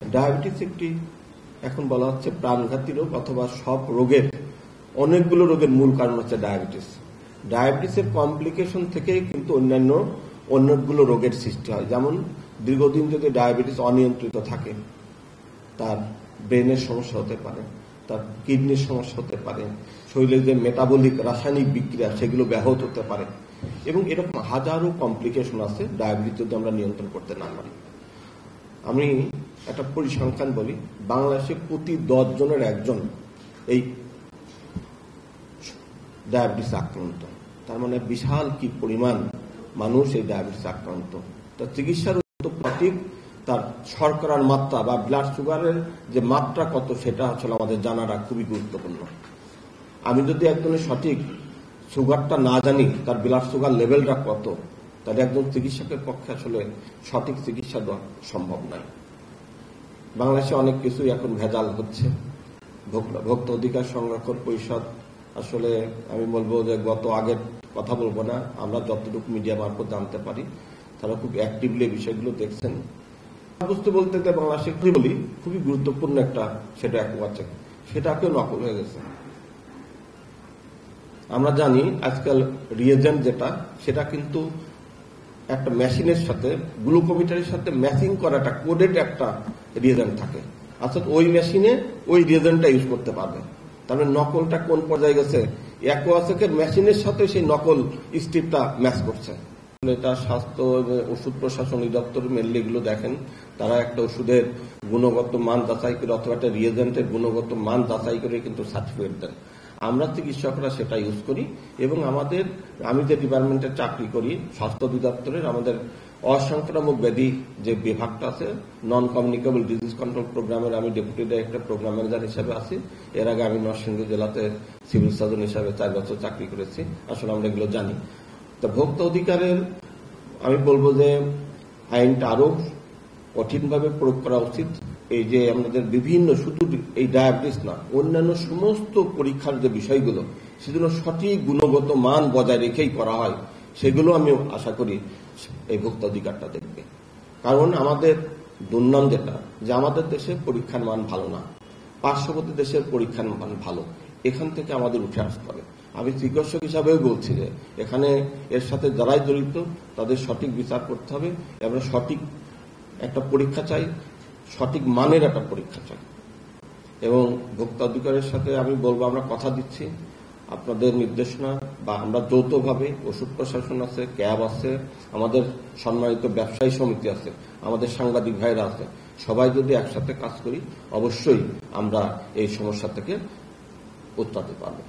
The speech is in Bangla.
ডায়াবেটিস একটি এখন বলা হচ্ছে প্রাণঘাতী রোগ অথবা সব রোগের অনেকগুলো রোগের মূল কারণ হচ্ছে ডায়াবেটিস। ডায়াবেটিসের কমপ্লিকেশন থেকেই কিন্তু অন্যান্য অনেকগুলো রোগের সৃষ্টি হয়। যেমন দীর্ঘদিন যদি ডায়াবেটিস অনিয়ন্ত্রিত থাকে, তার ব্রেনের সমস্যা হতে পারে, তার কিডনির সমস্যা হতে পারে, শরীরের যে মেটাবলিক রাসায়নিক বিক্রিয়া সেগুলো ব্যাহত হতে পারে, এবং এরকম হাজারো কমপ্লিকেশন আছে ডায়াবেটিস যদি আমরা নিয়ন্ত্রণ করতে না পারি। আমি একটা পরিসংখ্যান বলি, বাংলাদেশে প্রতি 10 জনের একজন এই ডায়াবেটিস আক্রান্ত। তার মানে বিশাল কি পরিমাণ মানুষ এই ডায়াবেটিস আক্রান্ত। তার চিকিৎসার সঠিক তার শর্করার মাত্রা বা ব্লাড সুগারের যে মাত্রা কত সেটা আসলে আমাদের জানাটা খুবই গুরুত্বপূর্ণ। আমি যদি একজনের সঠিক সুগারটা না জানি, তার ব্লাড সুগার লেভেলটা কত, তাহলে একজন চিকিৎসকের পক্ষে আসলে সঠিক চিকিৎসা দেওয়া সম্ভব নয়। বাংলাদেশে অনেক কিছুই এখন ভেজাল হচ্ছে। ভোক্তা অধিকার সংরক্ষণ পরিষদ আসলে আমি বলবো যে আগের কথা বলবো না, আমরা যতটুকু মিডিয়া মারফত জানতে পারি তারা খুব অ্যাক্টিভলি বিষয়গুলো দেখছেন। বুঝতে বলতে বাংলাদেশে বলি খুবই গুরুত্বপূর্ণ একটা, সেটা অ্যাকোয়াচেক, সেটাকেও নকল হয়ে গেছে। আমরা জানি আজকাল রিয়েজেন্ট যেটা, সেটা কিন্তু একটা মেশিনের সাথে গ্লুকোমিটারের সাথে ম্যাচিং করা একটা কোডেড একটা রিয়েজেন্ট থাকে, অর্থাৎ ওই মেশিনে ওই রিয়েজেন্টটা ইউজ করতে পারবে। তারপরে নকলটা কোন পর্যায়ে গেছে, অ্যাকোয়াচেকের মেশিনের সাথে সেই নকল স্ট্রিপটা ম্যাচ করছে। এটা স্বাস্থ্য ওষুধ প্রশাসন অধিদপ্তর মেনলি এগুলো দেখেন, তারা একটা ওষুধের গুণগত মান যাচাই করে অথবা একটা রিয়েজেন্টের গুণগত মান যাচাই করে কিন্তু সার্টিফিকেট দেন। আমরা চিকিৎসকরা সেটা ইউজ করি, এবং আমি যে ডিপার্টমেন্টে চাকরি করি স্বাস্থ্য অধিদপ্তরের, আমাদের অসংক্রামক ব্যাধি যে বিভাগটা আছে, নন কমিউনিকেবল ডিজিজ কন্ট্রোল প্রোগ্রামের আমি ডেপুটি ডাইরেক্টর প্রোগ্রাম ম্যানেজার হিসেবে আছি। এর আগে আমি নরসিংদী জেলাতে সিভিল সার্জন হিসাবে 4 বছর চাকরি করেছি। আসলে আমরা এগুলো জানি। তা ভোক্তা অধিকারের আমি বলবো যে আইনটা আরো কঠিনভাবে প্রয়োগ করা উচিত। এই যে আমাদের বিভিন্ন, শুধু এই ডায়াবেটিস না, অন্যান্য সমস্ত পরীক্ষার যে বিষয়গুলো, সেগুলো সঠিক গুণগত মান বজায় রেখেই করা হয়, সেগুলো আমি আশা করি এই ভোক্তা অধিকারটা দেখবে। কারণ আমাদের দুর্নাম যেটা, যে আমাদের দেশে পরীক্ষার মান ভালো না, পার্শ্ববর্তী দেশের পরীক্ষার মান ভালো, এখান থেকে আমাদের উঠে আসতে হবে। আমি চিকিৎসক হিসাবেও বলছি যে এখানে এর সাথে যারাই জড়িত তাদের সঠিক বিচার করতে হবে। আমরা সঠিক একটা পরীক্ষা চাই, সঠিক মানের একটা পরীক্ষা চাই। এবং ভোক্তা অধিকারের সাথে আমি বলবো, আমরা কথা দিচ্ছি আপনাদের নির্দেশনা বা আমরা যৌথভাবে, ওষুধ প্রশাসন আছে, ক্যাব আছে, আমাদের সম্মানিত ব্যবসায়ী সমিতি আছে, আমাদের সাংবাদিক ভাইরা আছে, সবাই যদি একসাথে কাজ করি অবশ্যই আমরা এই সমস্যা থেকে উত্তরতে পারবো।